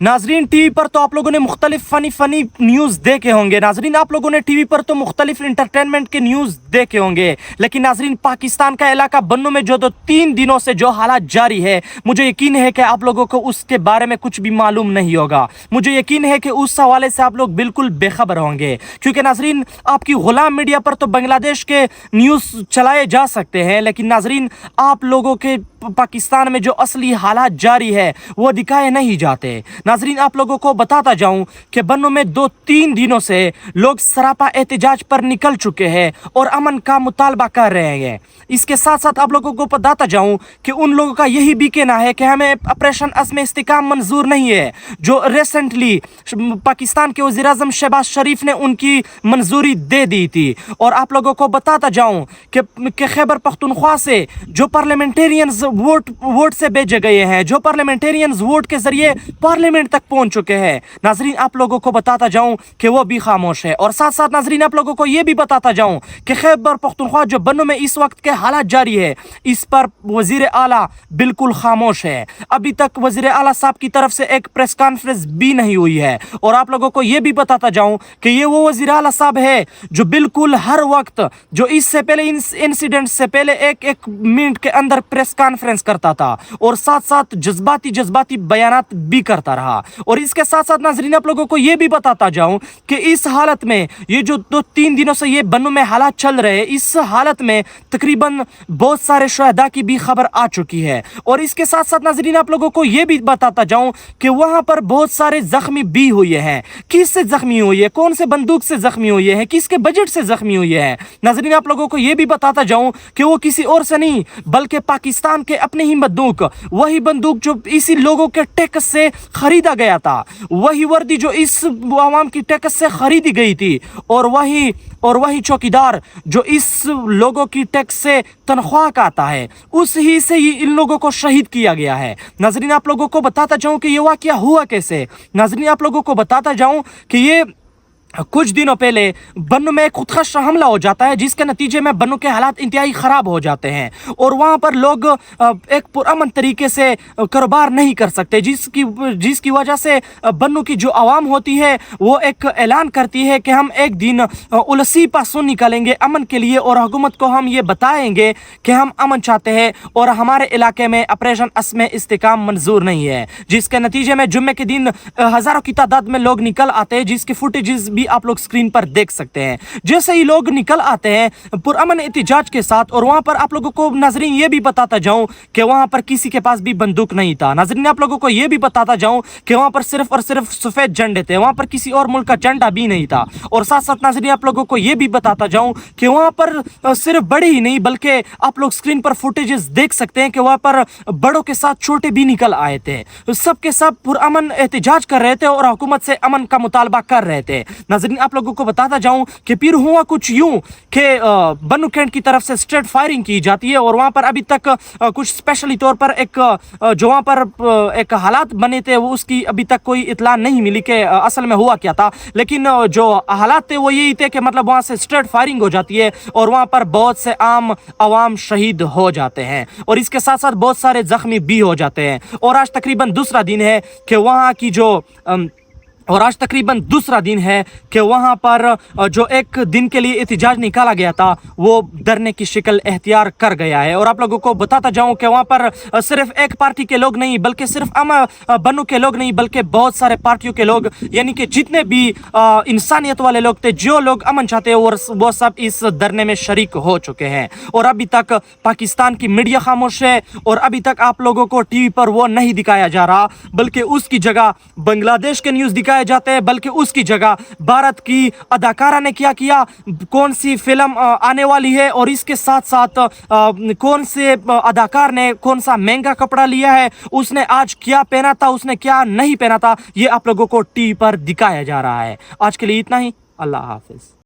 नाजरीन, टीवी पर तो आप लोगों ने मुख्तलिफ फ़नी न्यूज़ देखे होंगे। नाजरीन, आप लोगों ने टीवी पर तो मुख्तलिफ इंटरटेनमेंट के न्यूज़ देखे होंगे, लेकिन नाजरीन, पाकिस्तान का इलाका बन्नू में जो 3 दिनों से जो हालात जारी है, मुझे यकीन है कि आप लोगों को उसके बारे में कुछ भी मालूम नहीं होगा। मुझे यकीन है कि उस हवाले से आप लोग बिल्कुल बेखबर होंगे, क्योंकि नाजरीन, आपकी गुलाम मीडिया पर तो बांग्लादेश के न्यूज़ चलाए जा सकते हैं, लेकिन नाजरीन, आप लोगों के पाकिस्तान में जो असली हालात जारी है वो दिखाए नहीं जाते। नाजरीन, आप लोगों को बताता जाऊं कि बन्नू में 2-3 दिनों से लोग सरापा एहतजाज पर निकल चुके हैं और अमन का मुतालबा कर रहे हैं। इसके साथ साथ आप लोगों को बताता जाऊं कि उन लोगों का यही भी कहना है कि हमें ऑपरेशन अज़्म इस्तिकाम मंजूर नहीं है, जो रिसेंटली पाकिस्तान के वज़ीर-ए-आज़म शहबाज शरीफ ने उनकी मंजूरी दे दी थी। और आप लोगों को बताता जाऊं कि खैबर पख्तूनख्वा से जो पार्लियामेंटेरियंस वोट से भेजे गए हैं, जो पार्लियामेंटेरियंस वोट के जरिए पार्लियामेंट तक पहुंच चुके हैं, नाजरीन, आप लोगों को बताता जाऊं कि वो भी खामोश है। और साथ साथ नाजरीन, आप लोगों को ये भी बताता जाऊं कि खैबर पख्तूनख्वा जो बन्नू में इस वक्त के हालात जारी है, इस पर वजीर आला बिल्कुल खामोश है। अभी तक वजीर आला साहब की तरफ से एक प्रेस कॉन्फ्रेंस भी नहीं हुई है। और आप लोगों को ये भी बताता जाऊं कि ये वो वजीर आला साहब है जो बिल्कुल हर वक्त, जो इससे पहले इंसिडेंट से पहले एक मिनट के अंदर प्रेस कॉन्फ्रेंस करता था और साथ साथ जज्बाती बयानात भी करता रहा। और इसके साथ साथ नाजरीन, आप लोगों को ये भी बताता जाऊं कि इस हालत में ये जो 2-3 दिनों से ये बन्नू में हालात चल रहे हैं, इस हालत में तकरीबन बहुत सारे शुहदा की भी खबर आ चुकी है। और इसके साथ साथ नाजरीन, आप लोगों को ये भी बताता जाऊं कि वहां पर बहुत सारे जख्मी भी हुए हैं। किससे जख्मी हुए हैं, कौन से बंदूक से जख्मी हुए हैं, किसके बजट से जख्मी हुए हैं। नाजरीन, आप लोगों को ये भी बताता जाऊं कि वो किसी और से नहीं बल्कि पाकिस्तान के अपने ही बंदूक, वही बंदूक जो इसी लोगों के टैक्स से खरीदा गया था, वही वर्दी जो इस आवाम की टैक्स से खरीदी गई थी, और वही चौकीदार जो इस लोगों की टैक्स से तनख्वाह का आता है, उस ही से ही इन लोगों को शहीद किया गया है। नाजरीन, आप लोगों को बताता जाऊं कि ये वाकया हुआ कैसे। नाजरीन, आप लोगों को बताता जाऊं कि ये कुछ दिनों पहले बन्नू में एक खुदकश हमला हो जाता है, जिसके नतीजे में बन्नू के हालात इंतहाई ख़राब हो जाते हैं और वहाँ पर लोग एक पुरअमन तरीके से कारोबार नहीं कर सकते, जिसकी वजह से बन्नू की जो आवाम होती है वो एक ऐलान करती है कि हम एक दिन उलसी पासों निकालेंगे अमन के लिए और हुकूमत को हम ये बताएंगे कि हम अमन चाहते हैं और हमारे इलाके में ऑपरेशन अज़्म इस्तिकाम मंजूर नहीं है। जिसके नतीजे में जुम्मे के दिन हज़ारों की तादाद में लोग निकल आते हैं, जिसकी फुटेजेस भी आप लोग स्क्रीन पर देख सकते हैं। जैसे ही लोग निकल आते हैं पुरअमन एहतिजाज के साथ, और वहां पर आप लोगों को नाजरीन ये भी बताता जाऊं कि वहां पर किसी के पास भी बंदूक नहीं था। नाजरीन, आप लोगों को ये भी बताता जाऊं कि वहां पर सिर्फ और सिर्फ सफेद झंडे थे, वहां पर किसी और मुल्क का झंडा भी नहीं था। और साथ साथ नाजरीन, आप लोगों को ये भी बताता जाऊं कि वहां पर सिर्फ बड़े ही नहीं बल्कि आप लोग स्क्रीन पर फुटेजेस देख सकते हैं कि वहां पर बड़ों के साथ छोटे भी निकल आए थे। सबके सब पुरअमन एहतिजाज कर रहे थे और हुकूमत से अमन का मुतालबा कर रहे थे। नाज़रीन, आप लोगों को बताता जाऊं कि फिर हुआ कुछ यूं कि बन्नू कैंट की तरफ से स्ट्रेट फायरिंग की जाती है और वहां पर अभी तक कुछ स्पेशली तौर पर जो वहां पर एक हालात बने थे वो उसकी अभी तक कोई इतला नहीं मिली कि असल में हुआ क्या था। लेकिन जो हालात थे वो यही थे कि मतलब वहां से स्ट्रेट फायरिंग हो जाती है और वहां पर बहुत से आम आवाम शहीद हो जाते हैं और इसके साथ साथ बहुत सारे जख्मी भी हो जाते हैं। और आज तकरीबन दूसरा दिन है कि वहां की वहाँ पर जो एक दिन के लिए एहतिजाज निकाला गया था वो धरने की शक्ल इख्तियार कर गया है। और आप लोगों को बताता जाऊं कि वहाँ पर सिर्फ एक पार्टी के लोग नहीं बल्कि सिर्फ बन्नू के लोग नहीं बल्कि बहुत सारे पार्टियों के लोग, यानी कि जितने भी इंसानियत वाले लोग थे, जो लोग अमन चाहते हैं वो सब इस धरने में शरीक हो चुके हैं। और अभी तक पाकिस्तान की मीडिया खामोश है और अभी तक आप लोगों को टीवी पर वो नहीं दिखाया जा रहा, बल्कि उसकी जगह बांग्लादेश के न्यूज़ दिखाए जाते हैं, बल्कि उसकी जगह भारत की अदाकारा ने क्या किया, कौन सी फिल्म आने वाली है और इसके साथ साथ कौन से अदाकार ने कौन सा महंगा कपड़ा लिया है, उसने आज क्या पहना था, उसने क्या नहीं पहना था, ये आप लोगों को टीवी पर दिखाया जा रहा है। आज के लिए इतना ही। अल्लाह हाफिज।